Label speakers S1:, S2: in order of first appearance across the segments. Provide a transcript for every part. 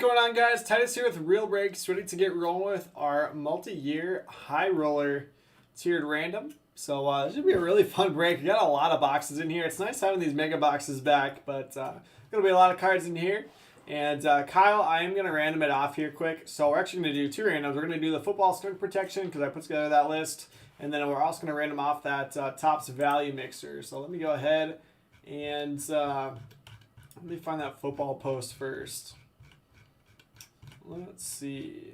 S1: going on, guys? Titus here with Real Breaks, ready to get rolling with our multi-year high roller tiered random. So this should be a really fun break. We got a lot of boxes in here. It's nice having these mega boxes back, but gonna be a lot of cards in here. And Kyle, I am gonna random it off here quick. So we're actually gonna do two randoms. We're gonna do the football skunk protection because I put together that list, and then we're also gonna random off that Topps value mixer. So let me go ahead and let me find that football post first. Let's see.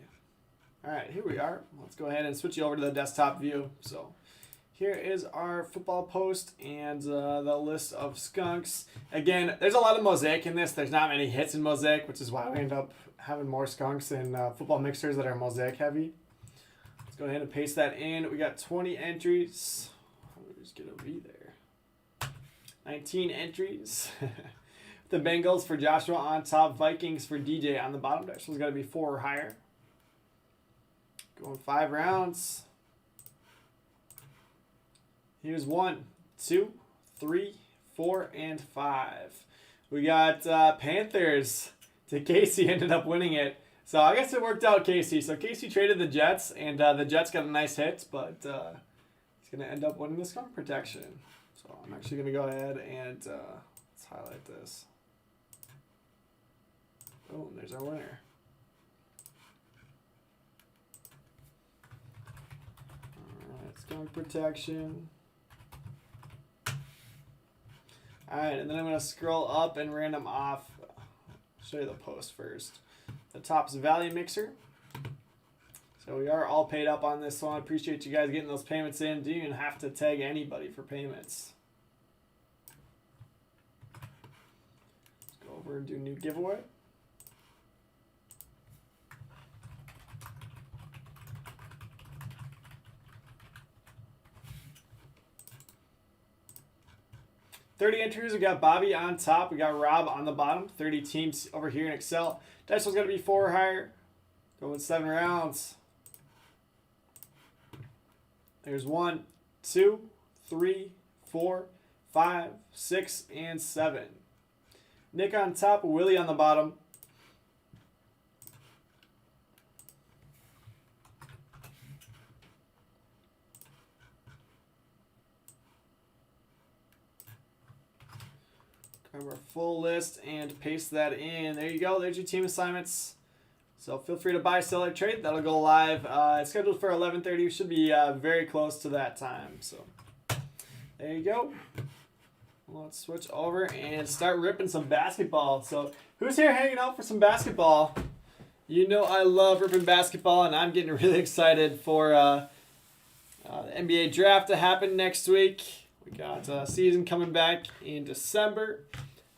S1: All right, here we are. Let's go ahead and switch you over to the desktop view. So here is our football post and the list of skunks. Again, there's a lot of mosaic in this. There's not many hits in mosaic, which is why we end up having more skunks in football mixers that are mosaic heavy. Let's go ahead and paste that in. We got 20 entries. Let me just get a V there. 19 entries. The Bengals for Joshua on top. Vikings for DJ on the bottom. This one's got to be 4 or higher. Going 5 rounds. Here's 1, 2, 3, 4, and 5. We got Panthers to Casey. Ended up winning it. So I guess it worked out, Casey. So Casey traded the Jets, and the Jets got a nice hit, but he's going to end up winning the skunk protection. So I'm actually going to go ahead and let's highlight this. Oh, there's our winner. Alright, skunk protection. Alright, and then I'm going to scroll up and random off. Show you the post first. The Topps value mixer. So we are all paid up on this one. Appreciate you guys getting those payments in. Didn't even have to tag anybody for payments. Let's go over and do new giveaway. $30 entries. We got Bobby on top. We got Rob on the bottom. 30 teams over here in Excel. Dice one's going to be 4 or higher. Going 7 rounds. There's 1, 2, 3, 4, 5, 6, and 7. Nick on top. Willie on the bottom. Grab our full list and paste that in. There you go. There's your team assignments. So feel free to buy, sell, or trade. That'll go live. It's scheduled for 11:30. We should be very close to that time. So there you go. Let's switch over and start ripping some basketball. So who's here hanging out for some basketball? You know I love ripping basketball, and I'm getting really excited for the NBA draft to happen next week. We got season coming back in December.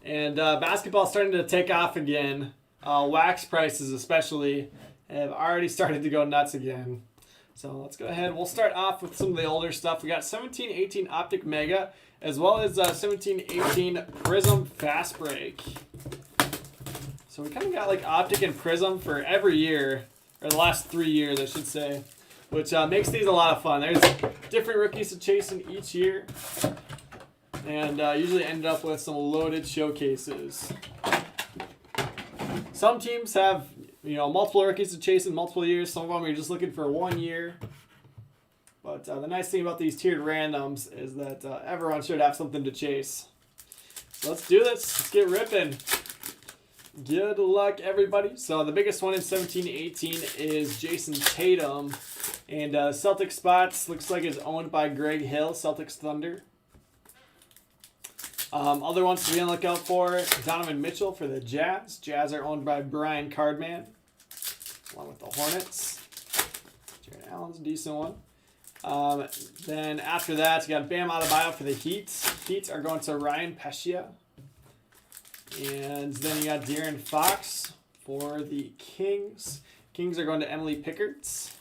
S1: And basketball's starting to take off again. Wax prices especially have already started to go nuts again. So let's go ahead. We'll start off with some of the older stuff. We got 17-18 Optic Mega, as well as 17-18 Prism Fast Break. So we kind of got like Optic and Prism for every year, or the last 3 years I should say, which makes these a lot of fun. There's different rookies to chase in each year, and usually end up with some loaded showcases. Some teams have, multiple rookies to chase in multiple years. Some of them are just looking for 1 year. But the nice thing about these tiered randoms is that everyone should have something to chase. So let's do this. Let's get ripping. Good luck, everybody. So the biggest one in 17-18 is Jason Tatum. And Celtic spots looks like is owned by Greg Hill, Celtics Thunder. Other ones to be on the lookout for, Donovan Mitchell for the Jazz. Jazz are owned by Brian Cardman, along with the Hornets. Jared Allen's a decent one. Then after that, you got Bam Adebayo for the Heat. Heat are going to Ryan Pescia. And then you got De'Aaron Fox for the Kings. Kings are going to Emily Pickards.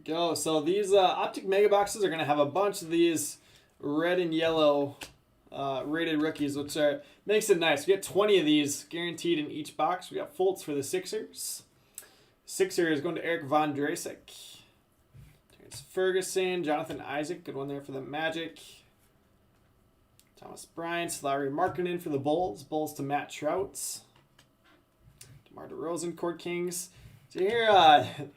S1: Go. So these Optic Mega Boxes are going to have a bunch of these red and yellow rated rookies, which makes it nice. We get 20 of these guaranteed in each box. We got Fultz for the Sixers. Sixer is going to Eric Von Drasek. There's Ferguson, Jonathan Isaac, good one there for the Magic. Thomas Bryant, Larry Markkinen for the Bulls. Bulls to Matt Trout. DeMar DeRozan, Court Kings. So here,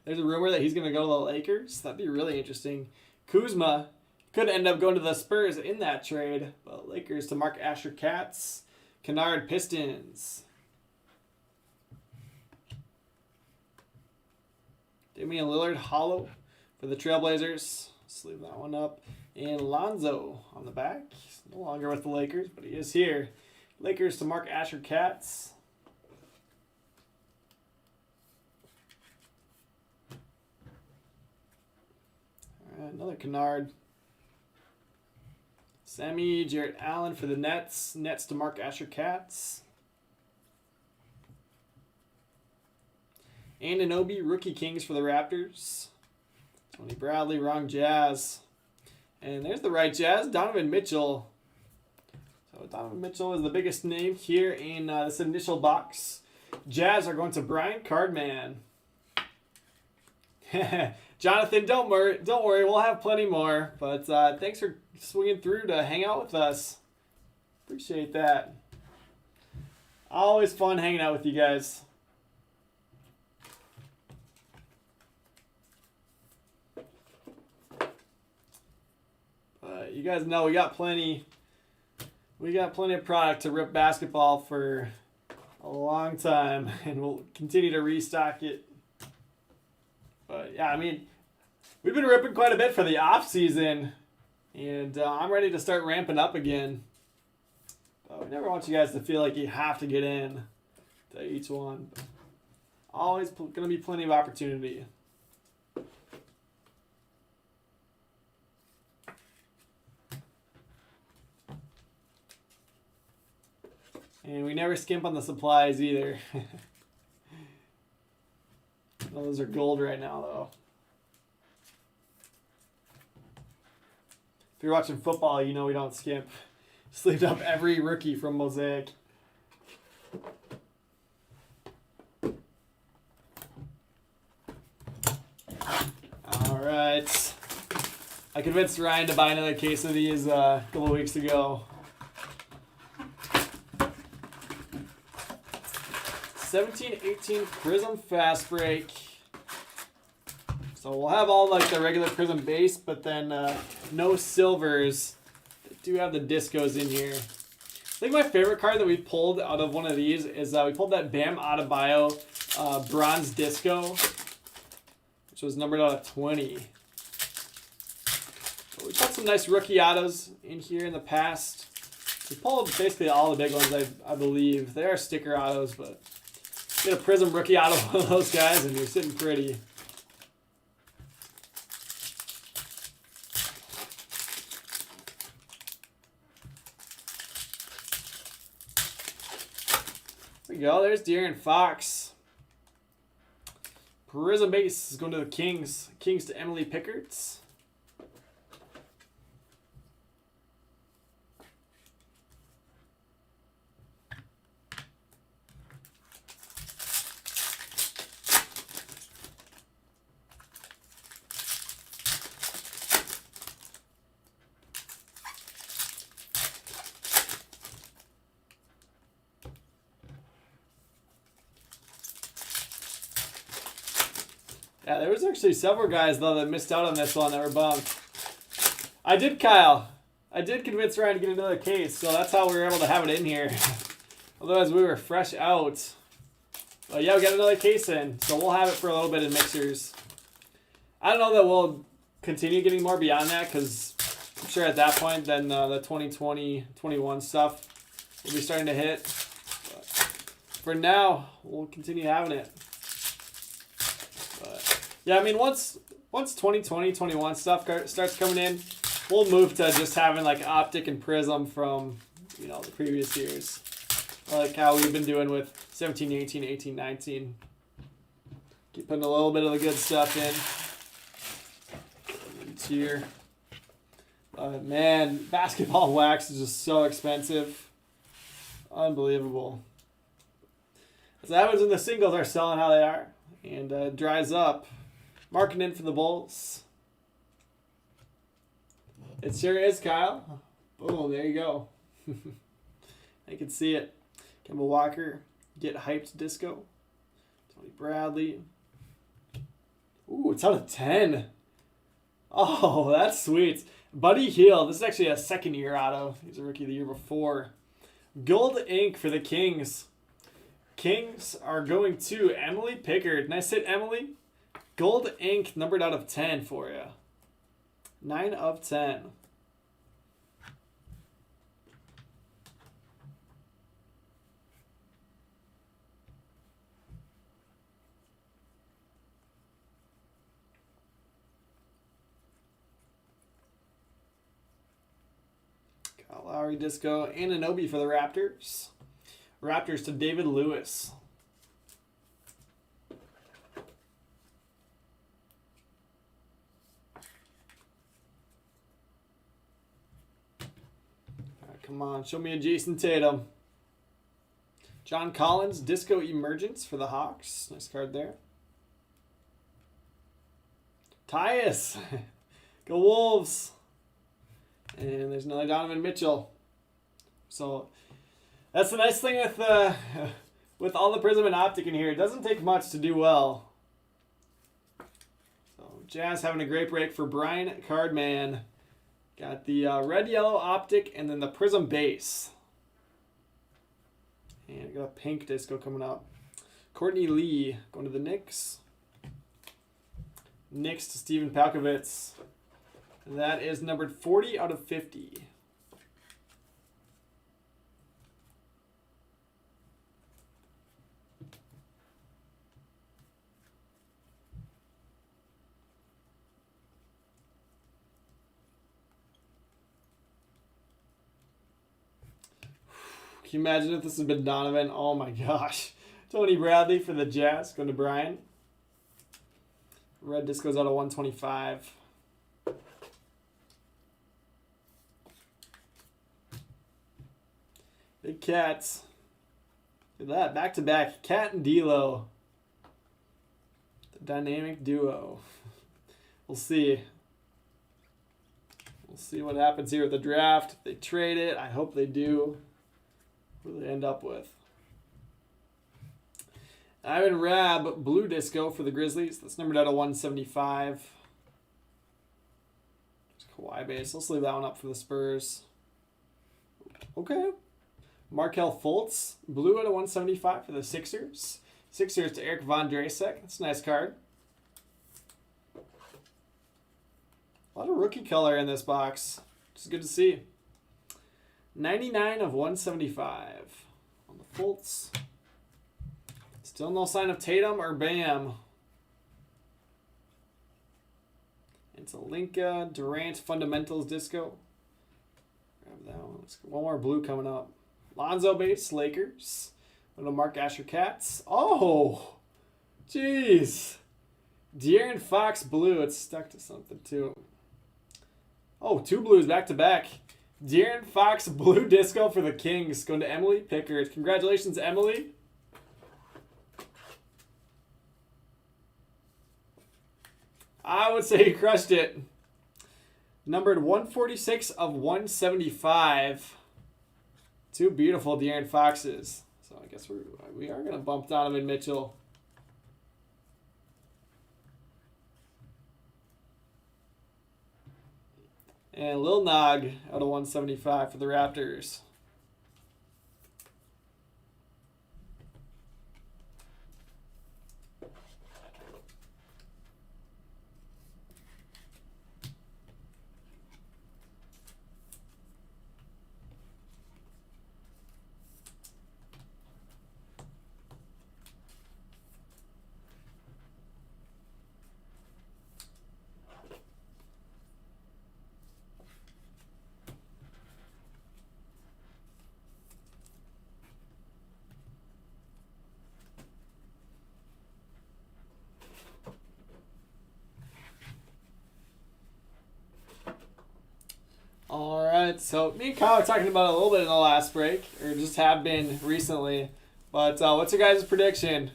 S1: there's a rumor that he's going to go to the Lakers. That'd be really interesting. Kuzma could end up going to the Spurs in that trade. But Lakers to Mark Asher Cats. Kennard Pistons. Damian Lillard, hollow for the Trailblazers. Let's leave that one up. And Lonzo on the back. He's no longer with the Lakers, but he is here. Lakers to Mark Asher Cats. All right, another Kennard. Semi, Jarrett Allen for the Nets. Nets to Mark Asher Cats. Anunoby, Rookie Kings for the Raptors. Tony Bradley, wrong Jazz. And there's the right Jazz, Donovan Mitchell. So Donovan Mitchell is the biggest name here in this initial box. Jazz are going to Brian Cardman. Jonathan, don't worry, we'll have plenty more. But thanks for swinging through to hang out with us. Appreciate that. Always fun hanging out with you guys. You guys know we got plenty of product to rip basketball for a long time, and we'll continue to restock it. But yeah, I mean, we've been ripping quite a bit for the off season, and I'm ready to start ramping up again. But we never want you guys to feel like you have to get in to each one. But always going to be plenty of opportunity. And we never skimp on the supplies either. Those are gold right now, though. If you're watching football, you know we don't skimp. Sleeved up every rookie from Mosaic. All right. I convinced Ryan to buy another case of these a couple weeks ago. 17-18 Prism Fast Break. So we'll have all like the regular Prism base, but then no silvers. They do have the discos in here. I think my favorite card that we pulled out of one of these is we pulled that Bam Adebayo bronze disco, which was numbered out of 20. So we've got some nice rookie autos in here in the past. We pulled basically all the big ones, I believe. They are sticker autos, but get a Prism rookie out of one of those guys and you're sitting pretty. There we go. There's De'Aaron Fox. Prism base is going to the Kings. Kings to Emily Pickards. Yeah, there was actually several guys, though, that missed out on this one that were bummed. I did, Kyle. I did convince Ryan to get another case, so that's how we were able to have it in here. Otherwise, we were fresh out. But yeah, we got another case in, so we'll have it for a little bit in mixers. I don't know that we'll continue getting more beyond that, because I'm sure at that point, then the 2020-21 stuff will be starting to hit. But for now, we'll continue having it. Yeah, I mean, once 2020-21 stuff starts coming in, we'll move to just having like Optic and Prism from, you know, the previous years. Like how we've been doing with 17-18, 18-19. Keep putting a little bit of the good stuff in each year. Man, basketball wax is just so expensive. Unbelievable. So that happens when the singles are selling how they are. And dries up. Marking in for the Bulls. It sure is, Kyle. Boom, there you go. I can see it. Kemba Walker, Get Hyped Disco. Tony Bradley. Ooh, it's out of 10. Oh, that's sweet. Buddy Hield. This is actually a second-year auto. He's a rookie the year before. Gold ink for the Kings. Kings are going to Emily Pickard. Nice hit, Emily. Gold ink numbered out of 10 for you. 9 of 10. Kyle Lowry Disco. Anunoby for the Raptors. Raptors to David Lewis. Come on, show me a Jason Tatum. John Collins, Disco Emergence for the Hawks. Nice card there. Tyus, go Wolves. And there's another Donovan Mitchell. So that's the nice thing with all the Prism and Optic in here. It doesn't take much to do well. So Jazz having a great break for Brian Cardman. Got the red, yellow Optic, and then the Prism base. And got a pink disco coming up. Courtney Lee going to the Knicks. Knicks to Steven Palkovitz. That is numbered 40 out of 50. Can you imagine if this had been Donovan? Oh my gosh. Tony Bradley for the Jazz. Going to Brian. Red disc goes out of 125. Big Cats. Look at that. Back to back. Cat and D'Lo. The dynamic duo. We'll see. We'll see what happens here with the draft. If they trade it, I hope they do. What do they end up with? Ivan Rabb, blue disco for the Grizzlies. That's numbered out of 175. There's Kawhi base. Let's leave that one up for the Spurs. Okay. Markelle Fultz, blue out of 175 for the Sixers. Sixers to Eric Von Drasek. That's a nice card. A lot of rookie color in this box, which is good to see. 99 of 175 on the Fultz. Still no sign of Tatum or Bam. It's a Linka Durant Fundamentals Disco. Grab that one. Let's get one more blue coming up. Lonzo base, Lakers. Little Mark Asher Cats. Oh, jeez. De'Aaron Fox blue. It's stuck to something too. Oh, two blues back to back. De'Aaron Fox blue disco for the Kings. Going to Emily Pickard. Congratulations, Emily. I would say you crushed it. Numbered 146 of 175. Two beautiful De'Aaron Foxes. So I guess we are going to bump Donovan Mitchell. And Lil Nog out of 175 for the Raptors. it. So me and Kyle were talking about it a little bit in the last break, or just have been recently. But what's your guys' prediction?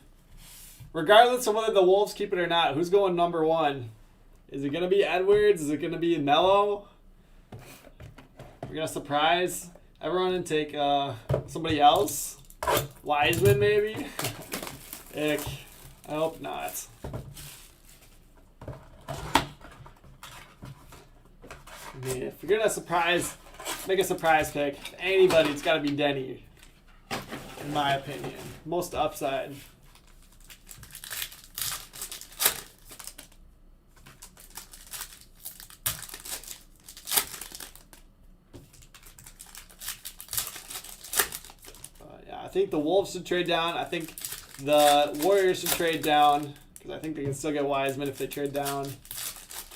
S1: Regardless of whether the Wolves keep it or not, who's going number 1? Is it going to be Edwards? Is it going to be Melo? We're going to surprise everyone and take somebody else? Wiseman, maybe? Ick. I hope not. I mean, if you're going to make a surprise pick, anybody, it's got to be Denny, in my opinion. Most upside. I think the Wolves should trade down. I think the Warriors should trade down because I think they can still get Wiseman if they trade down.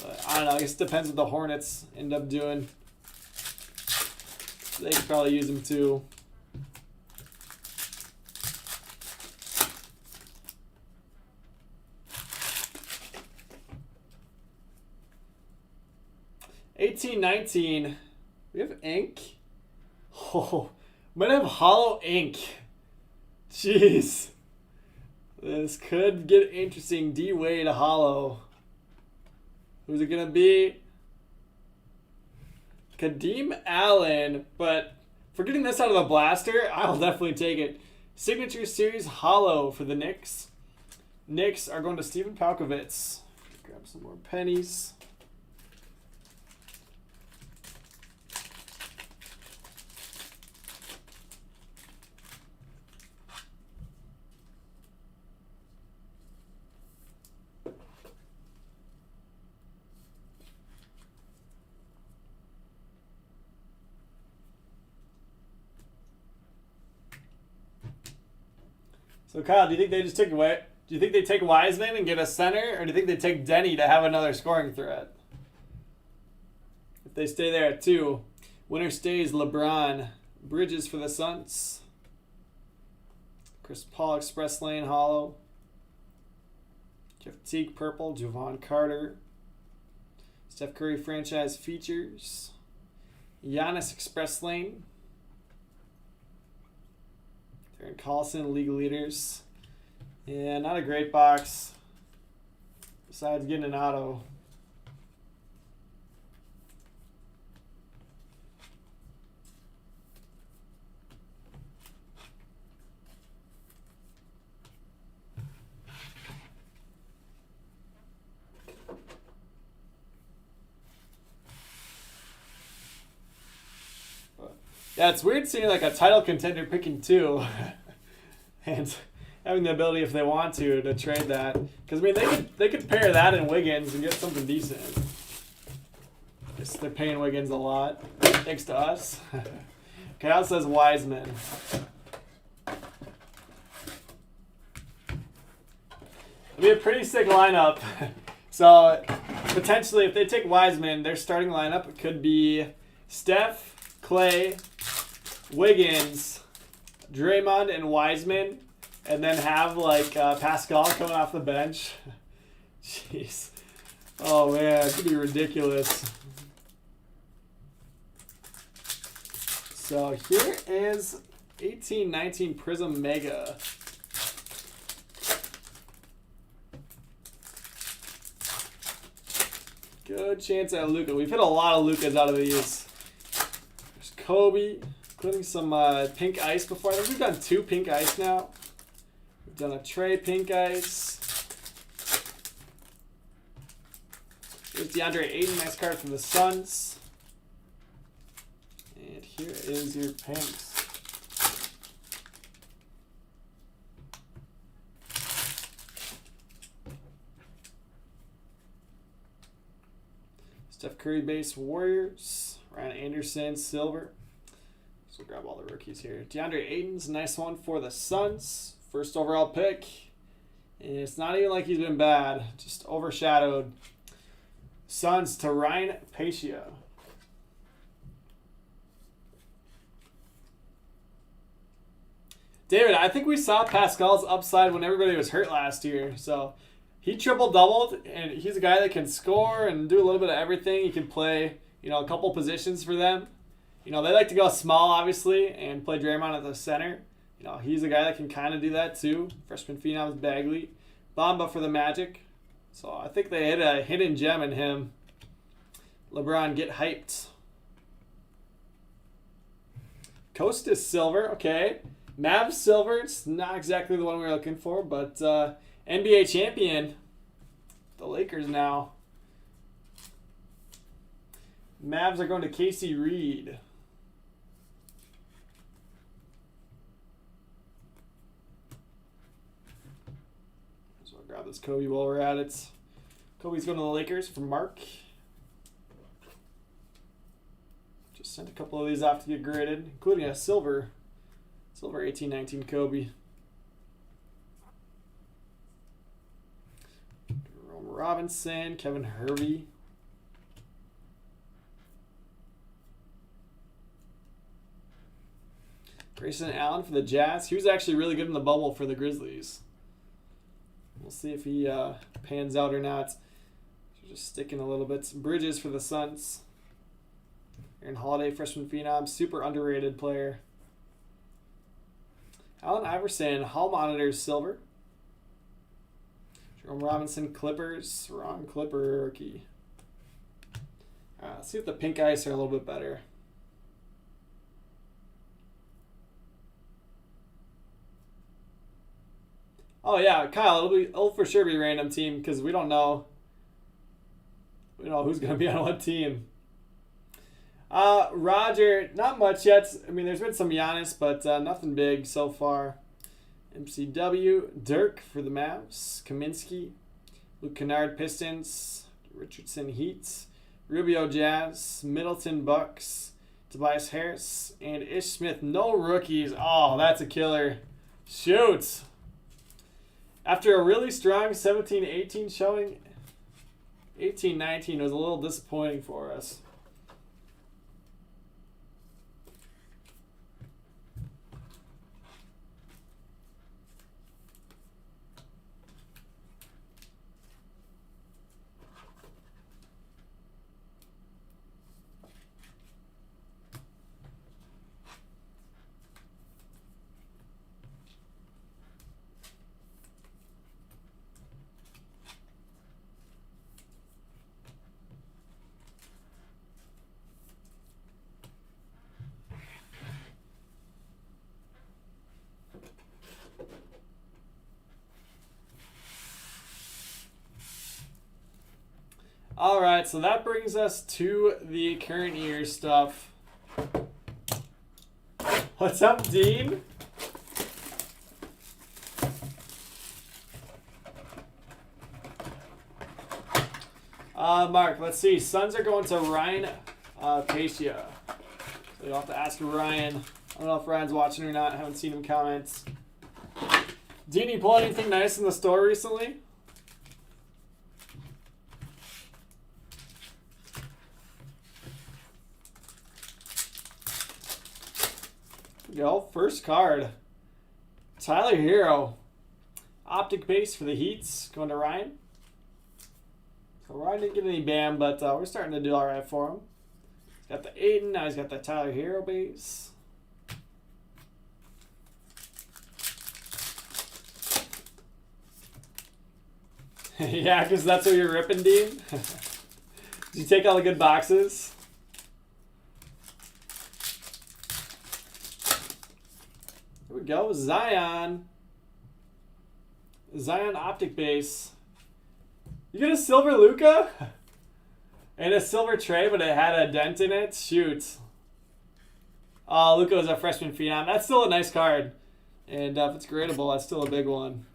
S1: But I don't know. I guess it depends what the Hornets end up doing. They could probably use him too. $18.19. We have ink. Oh, might have hollow ink. Jeez. This could get interesting. D Wade hollow. Who's it gonna be? Kadeem Allen, but for getting this out of the blaster, I'll definitely take it. Signature Series hollow for the Knicks. Knicks are going to Steven Palkovitz. Grab some more pennies. So Kyle, do you think they just take away? Do you think they take Wiseman and get a center, or do you think they take Denny to have another scoring threat? If they stay there at 2, winner stays LeBron. Bridges for the Suns. Chris Paul Express Lane hollow. Jeff Teague purple. Javon Carter. Steph Curry franchise features. Giannis Express Lane. Darren Collison, league leaders. Yeah, not a great box. Besides getting an auto. Yeah, it's weird seeing like a title contender picking 2 and having the ability, if they want to trade that. Because I mean, they could pair that and Wiggins and get something decent. Guess they're paying Wiggins a lot, thanks to us. Kyle says Wiseman. It'll be a pretty sick lineup. So potentially, if they take Wiseman, their starting lineup could be Steph, Clay, Wiggins, Draymond, and Wiseman, and then have like Pascal coming off the bench. Jeez. Oh man, it could be ridiculous. So here is 1819 Prism Mega. Good chance at Luka. We've hit a lot of Lukas out of these. There's Kobe, including some pink ice before. I think we've done 2 pink ice now. We've done a Trey pink ice. Here's DeAndre Ayton, nice card from the Suns. And here is your pinks. Steph Curry base Warriors. Ryan Anderson silver. So we'll grab all the rookies here. DeAndre Ayton's a nice one for the Suns. First overall pick. And it's not even like he's been bad. Just overshadowed. Suns to Ryan Pacia. David, I think we saw Pascal's upside when everybody was hurt last year. So he triple-doubled, and he's a guy that can score and do a little bit of everything. He can play, a couple positions for them. You know, they like to go small, obviously, and play Draymond at the center. You know, he's a guy that can kind of do that too. Freshman phenoms Bagley. Bamba for the Magic. So I think they hit a hidden gem in him. LeBron, get hyped. Costas silver, okay. Mavs silver, it's not exactly the one we were looking for, but NBA champion. The Lakers now. Mavs are going to Casey Reed. So I'll grab this Kobe while we're at it. Kobe's going to the Lakers for Mark. Just sent a couple of these off to get graded, including a silver 1819 Kobe. Jerome Robinson, Kevin Hervey. Grayson Allen for the Jazz. He was actually really good in the bubble for the Grizzlies. We'll see if he pans out or not. Just sticking a little bit. Bridges for the Suns. Aaron Holiday, freshman phenom, super underrated player. Allen Iverson, Hall Monitors silver. Jerome Robinson, Clippers. Wrong Clipper rookie. Let's see if the pink ice are a little bit better. Oh yeah, Kyle, it'll for sure be random team because we don't know. We don't know who's gonna be on what team. Roger, not much yet. I mean, there's been some Giannis, but nothing big so far. MCW, Dirk for the Mavs, Kaminsky, Luke Kennard Pistons, Richardson Heat, Rubio Jazz, Middleton Bucks, Tobias Harris, and Ish Smith. No rookies. Oh, that's a killer. Shoot. After a really strong 17-18 showing, 18-19 was a little disappointing for us. All right, so that brings us to the current year stuff. What's up, Dean? Mark, let's see. Suns are going to Ryan Pacia. So you'll have to ask Ryan. I don't know if Ryan's watching or not. I haven't seen him comment. Dean, you pull anything nice in the store recently? Go, first card. Tyler Hero. Optic base for the Heats. Going to Ryan. So Ryan didn't get any BAM, but we're starting to do all right for him. He's got the Aiden. Now he's got the Tyler Hero base. Yeah, because that's what you're ripping, Dean. Did you take all the good boxes? Here we go. Zion. Zion optic base. You get a silver Luka? And a silver tray, but it had a dent in it? Shoot. Oh, Luka was a freshman phenom. That's still a nice card. And if it's gradable, that's still a big one.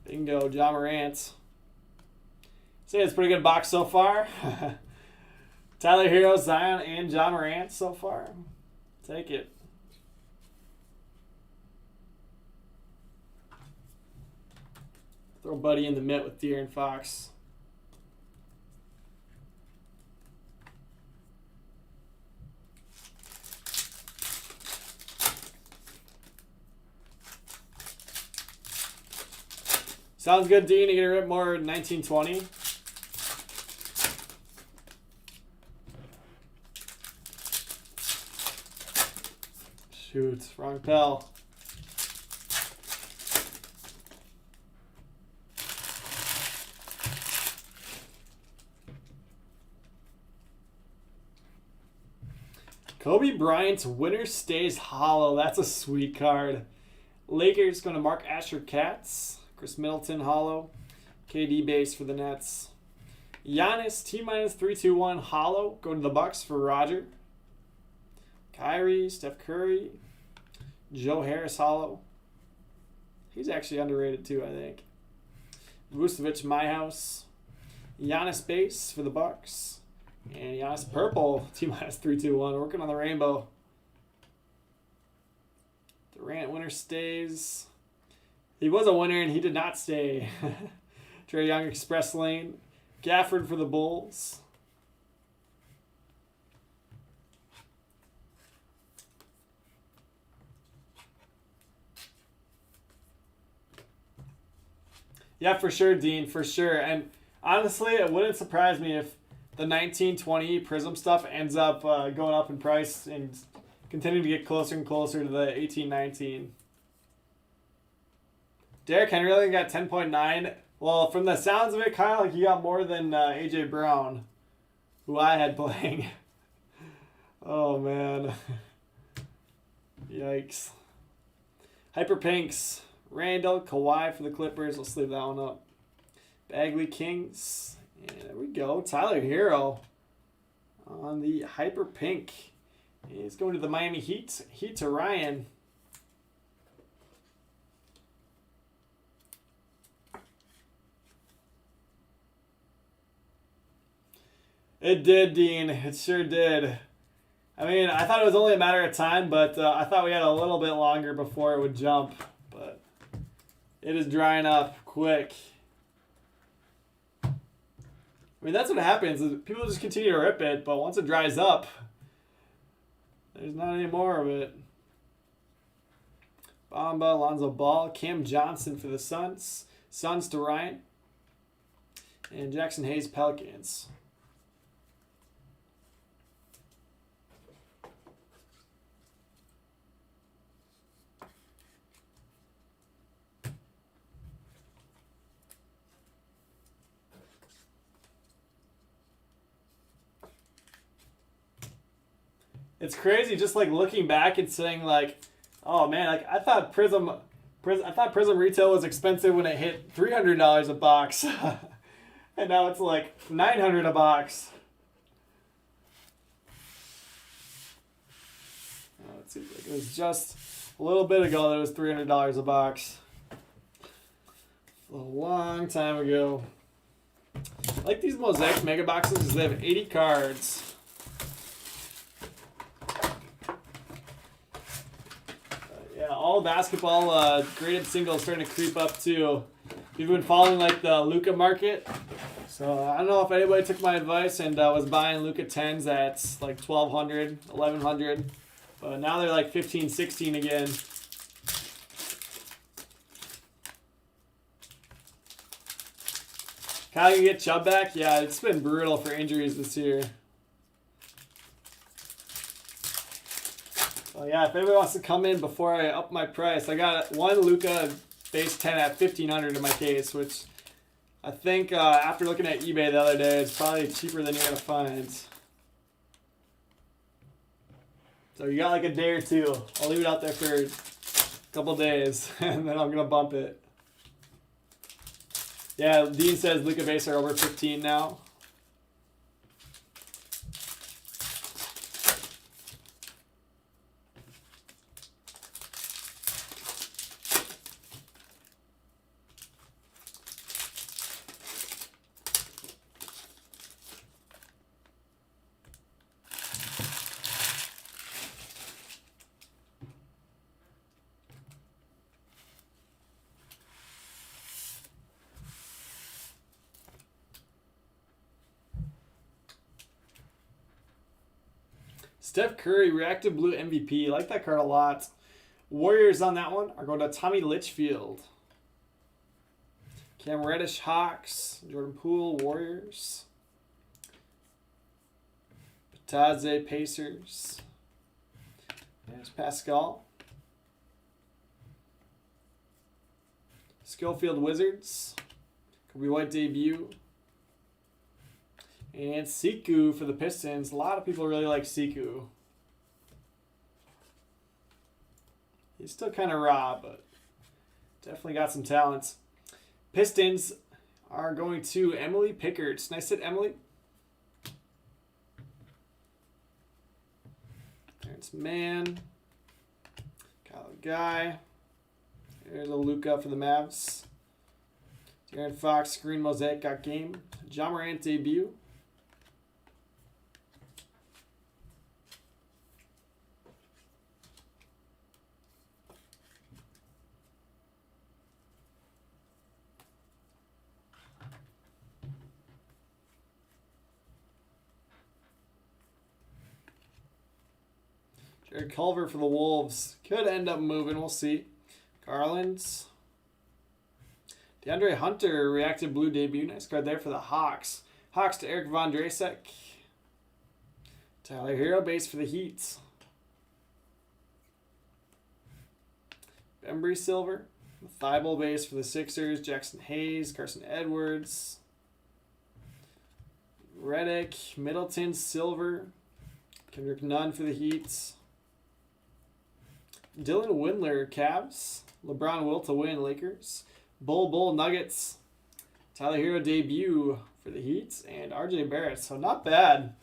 S1: Bingo, Ja Morant. Say it's a pretty good box so far. Tyler Hero, Zion, and Ja Morant so far. Take it. Throw Buddy in the mitt with De'Aaron Fox. Sounds good, Dean. You get a rip more 1920. Shoot, wrong pal. Kobe Bryant's winner stays hollow. That's a sweet card. Lakers going to Mark Asher Cats. Chris Middleton hollow. KD base for the Nets. Giannis T-321 hollow. Go to the Bucks for Roger. Kyrie, Steph Curry. Joe Harris hollow. He's actually underrated too, I think. Vucevic my house. Giannis base for the Bucks. And Giannis purple, T-321, working on the rainbow. Durant winner stays. He was a winner and he did not stay. Trae Young express lane. Gafford for the Bulls. Yeah, for sure, Dean, for sure. And honestly, it wouldn't surprise me if the 1920 Prism stuff ends up going up in price and continuing to get closer and closer to the 1819. Derrick Henry only got 10.9. Well, from the sounds of it, Kyle, he got more than A.J. Brown, who I had playing. Oh, man. Yikes. Hyper Pinks. Randall, Kawhi for the Clippers. Let's leave that one up. Bagley Kings. And there we go. Tyler Hero on the Hyper Pink. He's going to the Miami Heat. Heat to Ryan. It did, Dean. It sure did. I mean, I thought it was only a matter of time, but I thought we had a little bit longer before it would jump. But it is drying up quick. I mean, that's what happens. Is people just continue to rip it, but once it dries up, there's not any more of it. Bamba, Lonzo Ball, Cam Johnson for the Suns. Suns to Ryan. And Jackson Hayes, Pelicans. It's crazy just like looking back and saying like, oh man, like I thought Prism retail was expensive when it hit $300 a box. And now it's like $900 a box. It seems like it was just a little bit ago that it was $300 a box. A long time ago. I like these Mosaic mega boxes because they have 80 cards. All basketball graded singles starting to creep up too. You've been following like the Luka market. So I don't know if anybody took my advice and was buying Luka 10s at like $1,200, $1,100. But now they're like $15, $16 again. Kyle, you get Chubb back? Yeah, it's been brutal for injuries this year. Well, yeah, if anybody wants to come in before I up my price, I got one Luka base 10 at $1,500 in my case, which I think after looking at eBay the other day, it's probably cheaper than you're going to find. So you got like a day or two. I'll leave it out there for a couple days, and then I'm going to bump it. Yeah, Dean says Luka base are over 15 now. Steph Curry, Reactive Blue MVP. I like that card a lot. Warriors on that one are going to Tommy Litchfield. Cam Reddish, Hawks. Jordan Poole, Warriors. Tadze, Pacers. There's Pascal. Schofield, Wizards. Kobe White debut. And Siku for the Pistons. A lot of people really like Siku. He's still kind of raw, but definitely got some talents. Pistons are going to Emily Pickard. Nice hit, Emily. Terrence Mann. Kyle Guy. There's a Luka for the Mavs. De'Aaron Fox, Green Mosaic got game. Ja Morant debut. Jared Culver for the Wolves. Could end up moving. We'll see. Garland's. DeAndre Hunter, reactive blue debut. Nice card there for the Hawks. Hawks to Eric Von Drasek. Tyler Hero base for the Heat. Bembry silver. Thibault base for the Sixers. Jackson Hayes. Carson Edwards. Reddick. Middleton silver. Kendrick Nunn for the Heat. Dylan Windler, Cavs. LeBron will to win, Lakers. Bull, Nuggets. Tyler Hero debut for the Heat. And RJ Barrett. So not bad.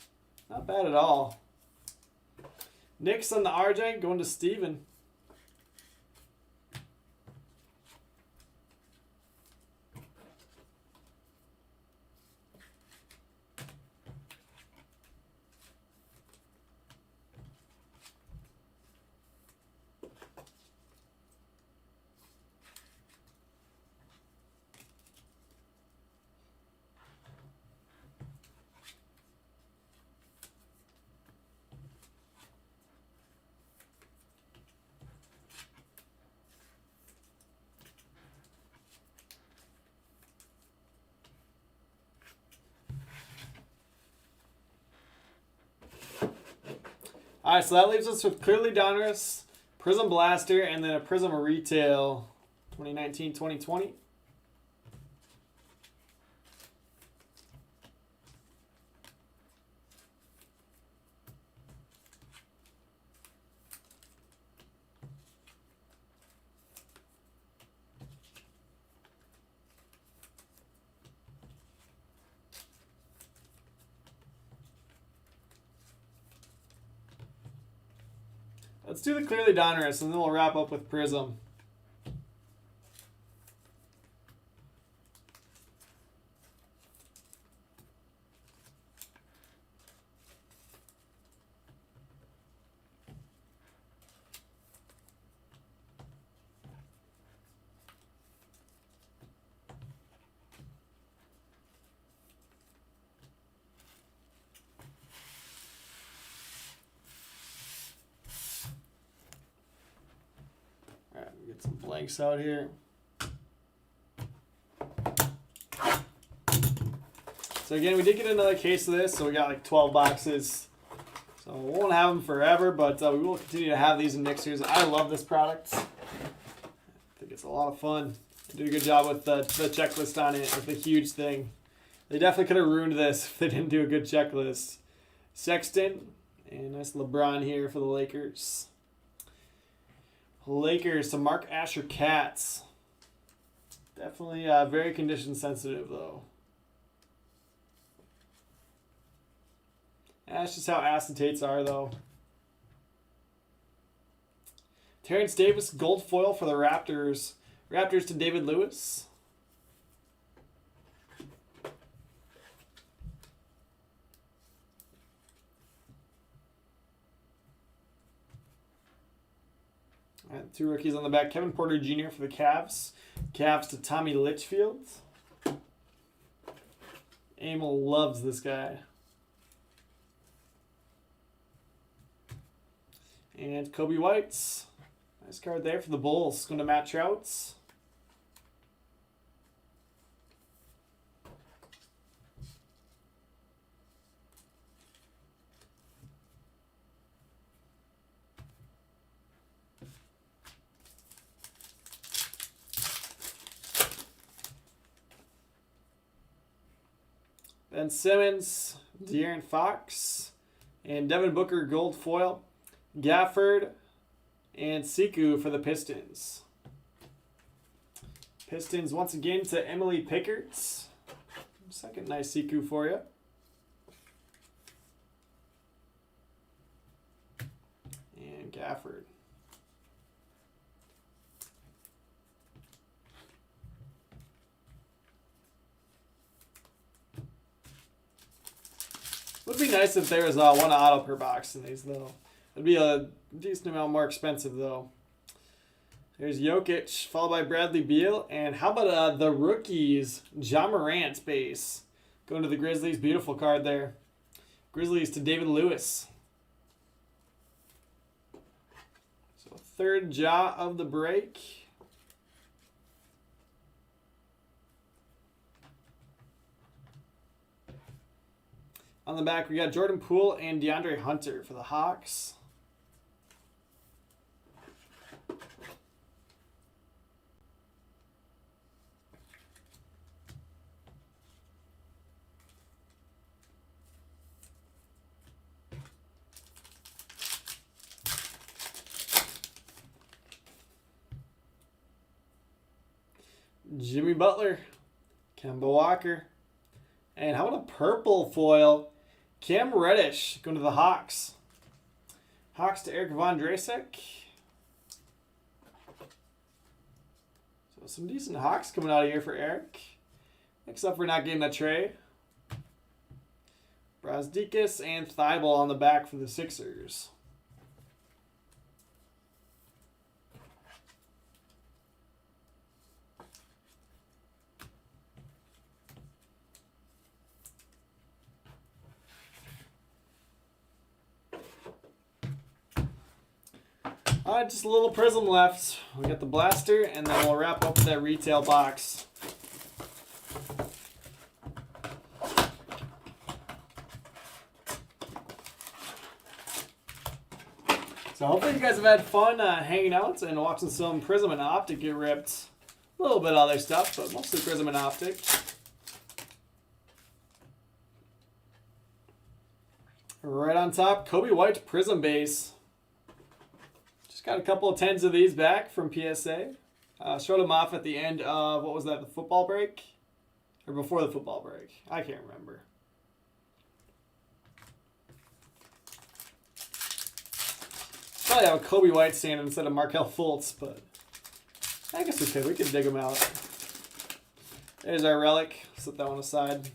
S1: Not bad at all. Knicks on the RJ going to Steven. All right, so that leaves us with Clearly Donruss, Prism Blaster, and then a Prism Retail 2019-2020. Let's do the Clearly Donruss, and then we'll wrap up with Prism. Get some blanks out here. So again, we did get another case of this, so we got like 12 boxes. So we won't have them forever, but we will continue to have these in mixers. I love this product. I think it's a lot of fun. They did a good job with the checklist on it. It's a huge thing. They definitely could have ruined this if they didn't do a good checklist. Sexton, and nice LeBron here for the Lakers. Lakers to Mark Asher Cats. Definitely very condition sensitive though. That's just how acetates are though. Terrence Davis gold foil for the Raptors. Raptors to David Lewis. All right, 2 rookies on the back. Kevin Porter Jr. for the Cavs. Cavs to Tommy Litchfield. Emil loves this guy. And Kobe White's. Nice card there for the Bulls. Going to Matt Trouts. Ben Simmons, De'Aaron Fox, and Devin Booker gold foil. Gafford and Siku for the Pistons. Pistons once again to Emily Pickards. Second nice Siku for you. And Gafford. Would be nice if there was one auto per box in these, though. It'd be a decent amount more expensive, though. There's Jokic, followed by Bradley Beal. And how about the rookies? Ja Morant base. Going to the Grizzlies. Beautiful card there. Grizzlies to David Lewis. So third Ja of the break. On the back, we got Jordan Poole and DeAndre Hunter for the Hawks. Jimmy Butler, Kemba Walker, and how about a purple foil? Cam Reddish going to the Hawks. Hawks to Eric Von Drasek. So some decent Hawks coming out of here for Eric. Except for not getting a tray. Brazdeikis and Thibault on the back for the Sixers. Alright, just a little prism left. We got the blaster, and then we'll wrap up with that retail box. So hopefully you guys have had fun hanging out and watching some Prism and Optic get ripped. A little bit of other stuff, but mostly Prism and Optic. Right on top, Kobe White Prism base. Just got a couple of 10s of these back from PSA. Showed them off at the end of, what was that, the football break? Or before the football break? I can't remember. Probably have a Kobe White stand instead of Markelle Fultz, but I guess we could. We could dig them out. There's our relic. Set that one aside.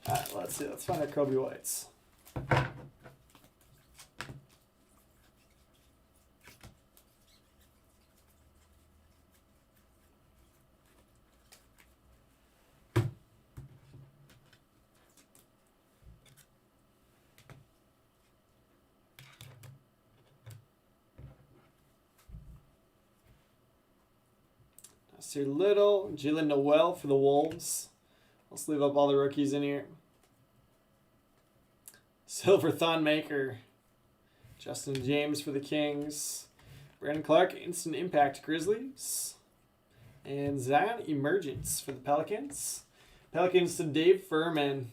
S1: Alright, let's see. Let's find our Kobe Whites. Nasir Little, Jalen Noel for the Wolves. Let's leave up all the rookies in here. Silver Thonmaker, Justin James for the Kings. Brandon Clark, Instant Impact Grizzlies. And Zion Emergence for the Pelicans. Pelicans to Dave Furman.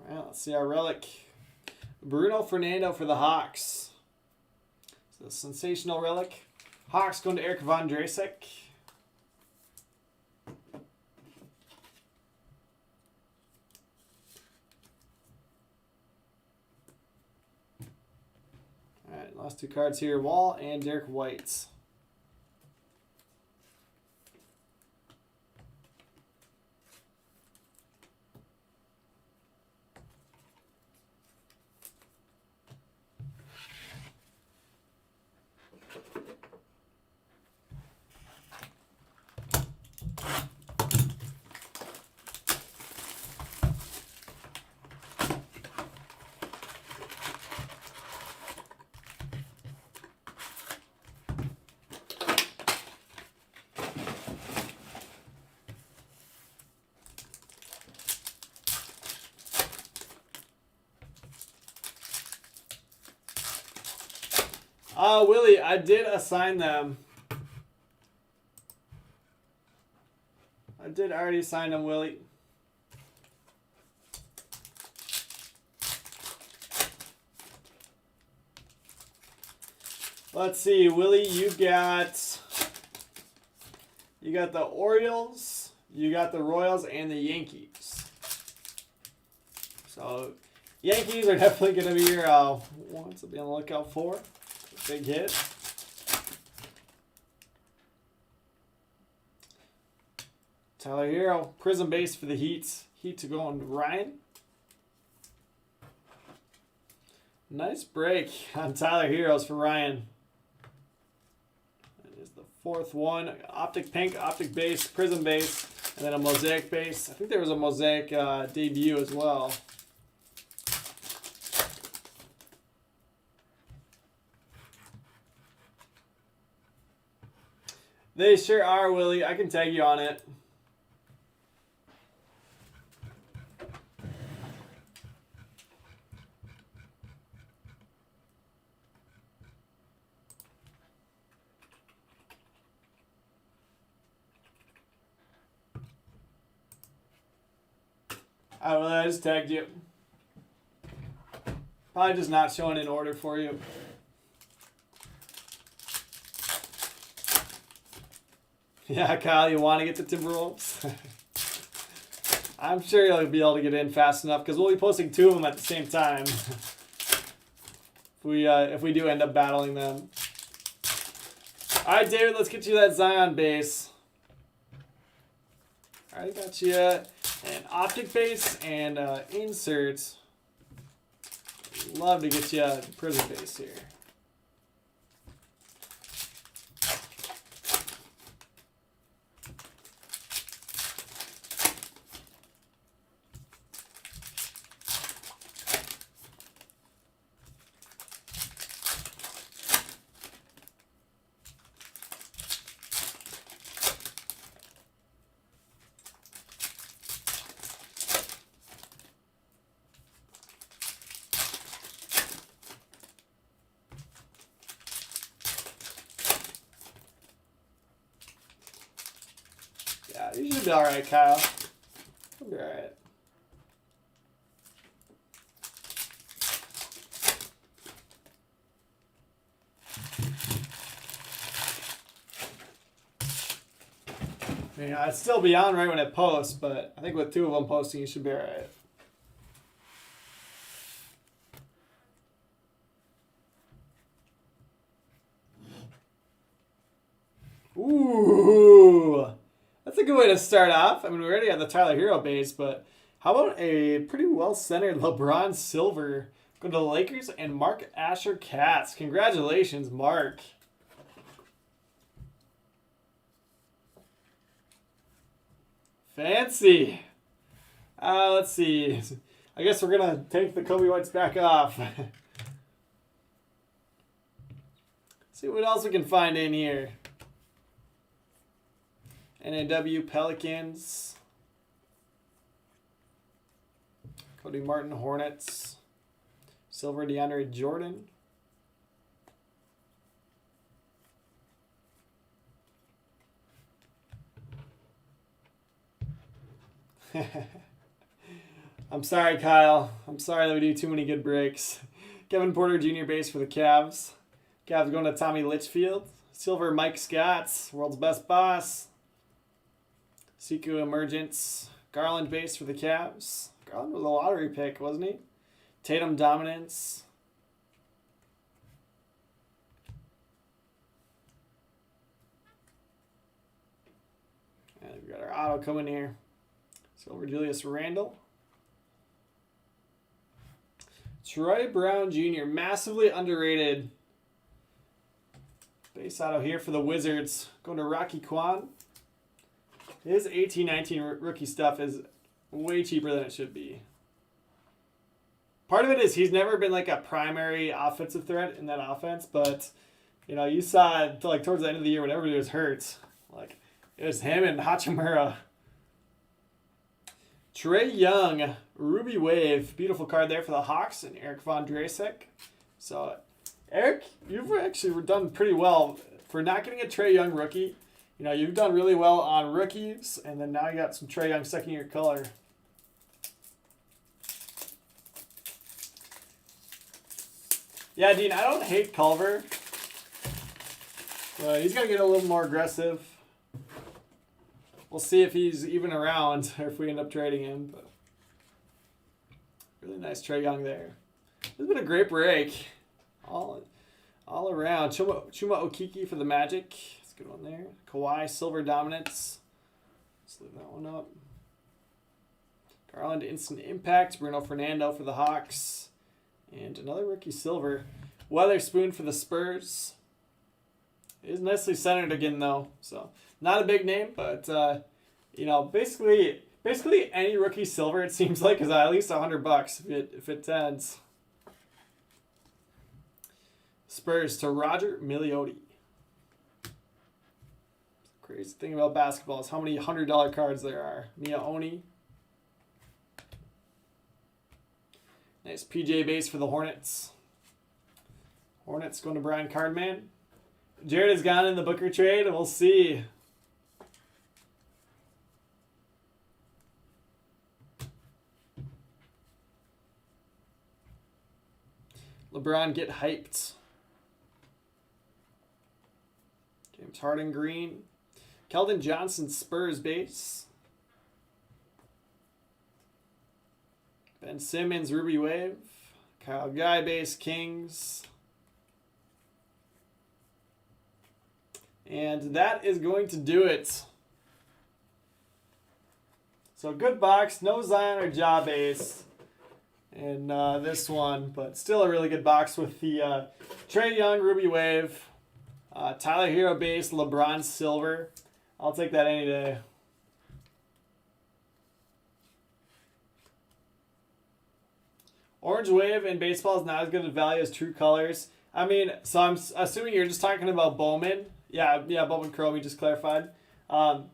S1: All right, let's see our relic. Bruno Fernando for the Hawks. So sensational relic. Hawks going to Eric Von Drasek. All right, last two cards here. Wall and Derek White. Willie, I did assign them. I did already assign them, Willie. Let's see, Willie, you got the Orioles, you got the Royals, and the Yankees. So, Yankees are definitely going to be your ones to be on the lookout for. Big hit. Tyler Hero, Prism base for the Heat. Heat to go on Ryan. Nice break on Tyler Heroes for Ryan. That is the fourth one. Optic pink, optic base, prism base, and then a mosaic base. I think there was a mosaic debut as well. They sure are, Willie. I can tag you on it. I just tagged you. Probably just not showing in order for you. Yeah, Kyle, you want to get the Timberwolves? I'm sure you'll be able to get in fast enough because we'll be posting 2 of them at the same time. If we do end up battling them. All right, David, let's get you that Zion base. All right, got you an optic base and inserts. Love to get you a prism base here. Yeah, you should be all right, Kyle. You'll be all right. I mean, I'd still be on right when it posts, but I think with 2 of them posting, you should be all right. Ooh, that's a good way to start off. I mean, we already have the Tyler Hero base, but how about a pretty well-centered LeBron Silver? Go to the Lakers and Mark Asher Cats. Congratulations, Mark. Fancy. Let's see. I guess we're going to take the Kobe Whites back off. See what else we can find in here. NAW Pelicans. Cody Martin Hornets. Silver DeAndre Jordan. I'm sorry, Kyle. I'm sorry that we do too many good breaks. Kevin Porter Jr. base for the Cavs. Cavs going to Tommy Litchfield. Silver Mike Scott, world's best boss. Siku Emergence. Garland base for the Cavs. Garland was a lottery pick, wasn't he? Tatum Dominance. And we've got our auto coming here. Silver Julius Randle. Troy Brown Jr., massively underrated. Base auto here for the Wizards. Going to Rocky Kwan. His 18-19 rookie stuff is way cheaper than it should be. Part of it is he's never been like a primary offensive threat in that offense, but you know, you saw it like towards the end of the year when everybody was hurt. Like it was him and Hachimura. Trae Young, Ruby Wave, beautiful card there for the Hawks and Eric Von Drasek. So Eric, you've actually done pretty well for not getting a Trae Young rookie. You know, you've done really well on rookies, and then now you got some Trae Young second-year color. Yeah, Dean, I don't hate Culver. But he's got to get a little more aggressive. We'll see if he's even around or if we end up trading him. But really nice Trae Young there. This has been a great break. All around. Chuma Okeke for the Magic. That's a good one there. Kawhi, Silver Dominance. Let's leave that one up. Garland, Instant Impact. Bruno Fernando for the Hawks. And another rookie silver. Weatherspoon for the Spurs. It is nicely centered again, though. So, not a big name, but, you know, basically any rookie silver, it seems like, is at least $100 if it tends. Spurs to Roger Milioti. Crazy thing about basketball is how many $100 cards there are. Mia Oni. Nice PJ base for the Hornets. Hornets going to Brian Cardman. Jared has gone in the Booker trade, and we'll see. LeBron get hyped. James Harden green. Keldon Johnson Spurs base. Ben Simmons, Ruby Wave. Kyle Guy base, Kings. And that is going to do it. So good box, no Zion or Ja base. And this one, but still a really good box with the Trae Young, Ruby Wave. Tyler Hero base, LeBron Silver. I'll take that any day. Orange Wave in baseball is not as good a value as True Colors. I mean, so I'm assuming you're just talking about Bowman. Yeah, Bowman Curl, we just clarified. Orange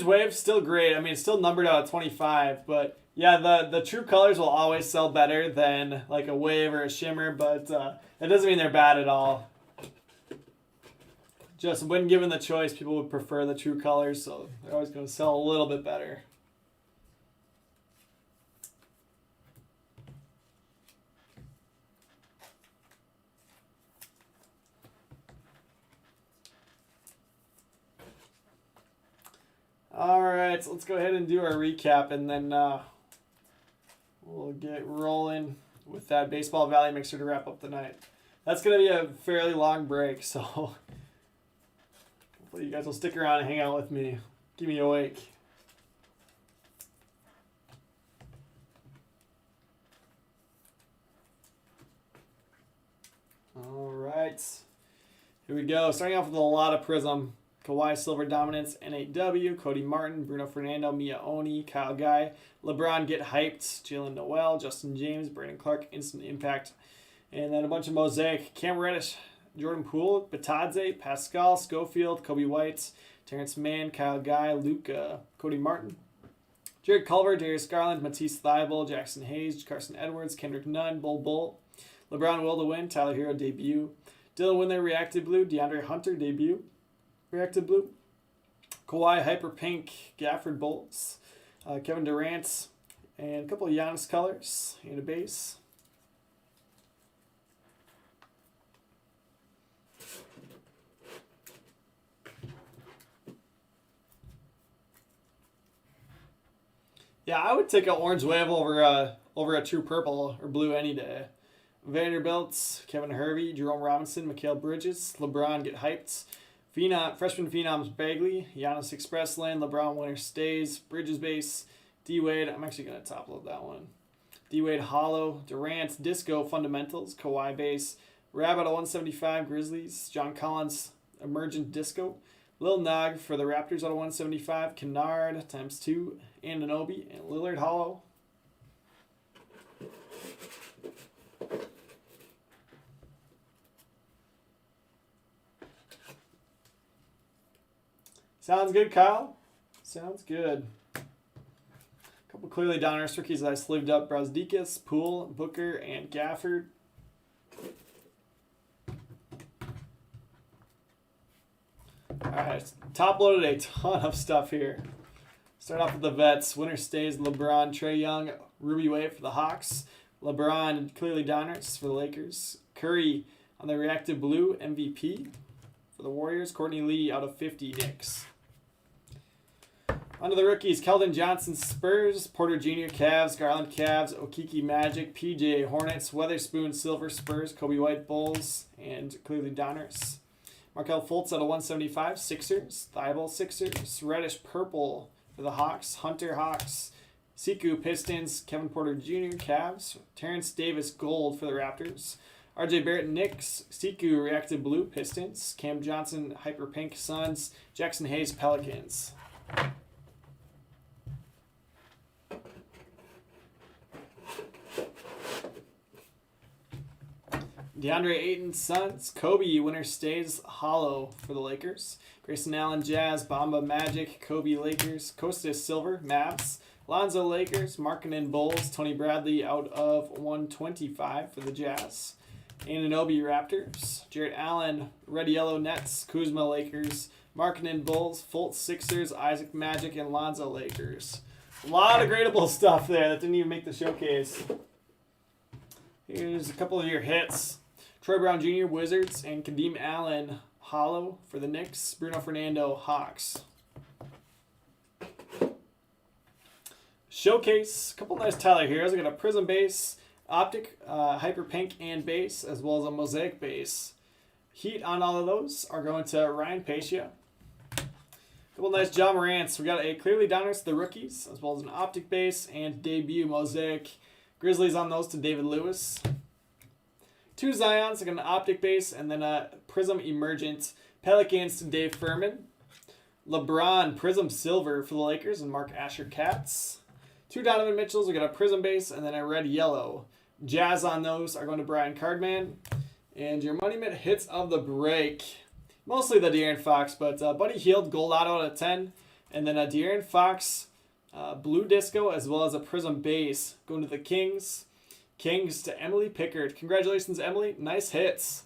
S1: Wave, still great. I mean, it's still numbered out at 25, but yeah, the True Colors will always sell better than like a Wave or a Shimmer, but that doesn't mean they're bad at all. Just when given the choice, people would prefer the True Colors, so they're always going to sell a little bit better. All right, so let's go ahead and do our recap, and then we'll get rolling with that Baseball Valley mixer to wrap up the night. That's going to be a fairly long break, so hopefully you guys will stick around and hang out with me. Keep me awake. All right, here we go. Starting off with a lot of Prism. Kawhi Silver Dominance, NAW, Cody Martin, Bruno Fernando, Mia Oni, Kyle Guy, LeBron Get Hyped, Jalen Noel, Justin James, Brandon Clark, Instant Impact, and then a bunch of Mosaic, Cam Reddish, Jordan Poole, Batadze, Pascal, Schofield, Kobe White, Terrence Mann, Kyle Guy, Luca, Cody Martin, Jared Culver, Darius Garland, Matisse Thybulle, Jackson Hayes, Carson Edwards, Kendrick Nunn, Bull, LeBron Will to Win, Tyler Hero debut, Dylan Windler Reactive Blue, DeAndre Hunter debut, Reactive Blue, Kawhi Hyper Pink, Gafford Bolts, Kevin Durant, and a couple of Giannis colors and a base. Yeah, I would take an Orange Wave over a True Purple or Blue any day. Vanderbilt, Kevin Hervey, Jerome Robinson, Mikal Bridges, LeBron Get Hyped, Freshman Phenoms Bagley, Giannis Express Lane, LeBron Winter Stays, Bridges Base, D-Wade, I'm actually going to top load that one. D-Wade Hollow, Durant Disco Fundamentals, Kawhi Base, Rabbit at 175 Grizzlies, John Collins Emergent Disco, Lil Nog for the Raptors at 175, Kennard ×2, Anunoby, and Lillard Hollow. Sounds good, Kyle. Sounds good. A couple clearly down rookies that I sleeved up. Brazdeikis, Poole, Booker, and Gafford. Alright, top loaded a ton of stuff here. Start off with the vets. Winner stays LeBron, Trae Young, Ruby Wave for the Hawks. LeBron, clearly Downers for the Lakers. Curry on the reactive blue, MVP for the Warriors. Courtney Lee out of 50, Knicks. Onto the rookies. Keldon Johnson, Spurs. Porter Jr., Cavs. Garland, Cavs. Okiki, Magic. PJ, Hornets. Weatherspoon, Silver, Spurs. Kobe White, Bulls. And clearly Downers. Markelle Fultz out of 175, Sixers. Thibault, Sixers. Reddish, Purple for the Hawks. Hunter, Hawks. Siku, Pistons. Kevin Porter Jr., Cavs. Terrence Davis, Gold for the Raptors. RJ Barrett, Knicks. Siku, Reactive Blue, Pistons. Cam Johnson, Hyper Pink, Suns. Jackson Hayes, Pelicans. DeAndre Ayton, Suns. Kobe, winner stays hollow for the Lakers. Grayson Allen, Jazz. Bamba, Magic. Kobe, Lakers. Kostas, Silver, Mavs. Lonzo, Lakers. Markkanen, Bulls. Tony Bradley out of 125 for the Jazz. Anunoby, Raptors. Jarrett Allen, Red Yellow, Nets. Kuzma, Lakers. Markkanen, Bulls. Fultz, Sixers. Isaac, Magic. And Lonzo, Lakers. A lot of gradable stuff there that didn't even make the showcase. Here's a couple of your hits. Troy Brown Jr., Wizards, and Kadeem Allen, Hollow for the Knicks. Bruno Fernando, Hawks. Showcase, a couple nice Tyler Heroes. I got a Prism base, Optic, Hyper Pink, and base, as well as a Mosaic base. Heat on all of those are going to Ryan Pacia. A couple nice Ja Morants. We got a Clearly Downers to the rookies, as well as an Optic base and debut Mosaic. Grizzlies on those to David Lewis. 2 Zions, like an Optic base, and then a Prism Emergent. Pelicans to Dave Furman. LeBron, Prism Silver for the Lakers, and Mark Asher Cats. 2 Donovan Mitchells, we got a Prism base, and then a Red Yellow. Jazz on those are going to Brian Cardman. And your Money Mitt hits of the break. Mostly the De'Aaron Fox, but Buddy Hield, Gold Auto out of 10. And then a De'Aaron Fox, Blue Disco, as well as a Prism base going to the Kings. Kings to Emily Pickard. Congratulations, Emily. Nice hits.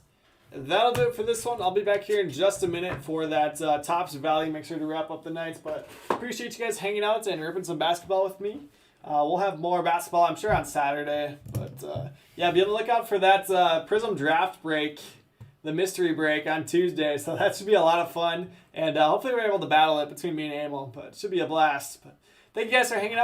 S1: That'll do it for this one. I'll be back here in just a minute for that Topps Valley mixer to wrap up the night. But appreciate you guys hanging out and ripping some basketball with me. We'll have more basketball, I'm sure, on Saturday. But yeah, be on the lookout for that Prism draft break, the mystery break on Tuesday. So that should be a lot of fun. And hopefully we're able to battle it between me and Emil. But it should be a blast. But thank you guys for hanging out.